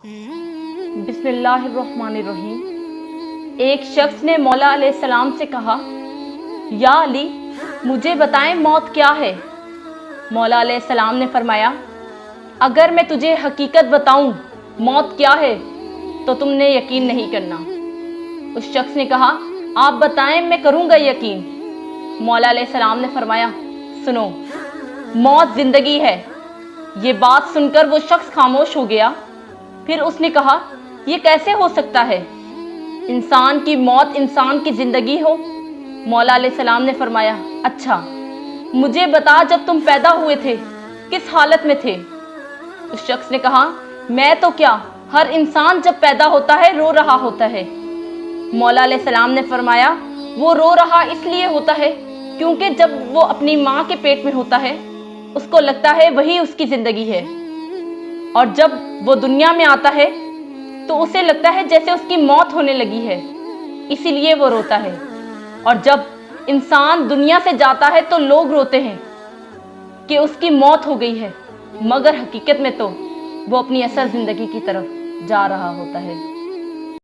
बिस्मिल्लाहिर्रहमानिर्रहीम। एक शख्स ने मौला अलैहिस्सलाम से कहा, या अली, मुझे बताएं मौत क्या है। मौला अलैहिस्सलाम ने फरमाया, अगर मैं तुझे हकीकत बताऊं मौत क्या है तो तुमने यकीन नहीं करना। उस शख्स ने कहा, आप बताएं, मैं करूंगा यकीन। मौला अलैहिस्सलाम ने फरमाया, सुनो, मौत जिंदगी है। ये बात सुनकर वो शख्स खामोश हो गया। फिर उसने कहा, ये कैसे हो सकता है, इंसान की मौत इंसान की जिंदगी हो। मौला अलैहिस्सलाम ने फरमाया, अच्छा मुझे बता, जब तुम पैदा हुए थे किस हालत में थे। उस शख्स ने कहा, मैं तो क्या, हर इंसान जब पैदा होता है रो रहा होता है। मौला अलैहिस्सलाम ने फरमाया, वो रो रहा इसलिए होता है क्योंकि जब वो अपनी माँ के पेट में होता है उसको लगता है वही उसकी ज़िंदगी है, और जब वो दुनिया में आता है तो उसे लगता है जैसे उसकी मौत होने लगी है, इसीलिए वो रोता है। और जब इंसान दुनिया से जाता है तो लोग रोते हैं कि उसकी मौत हो गई है, मगर हकीकत में तो वो अपनी असल ज़िंदगी की तरफ जा रहा होता है।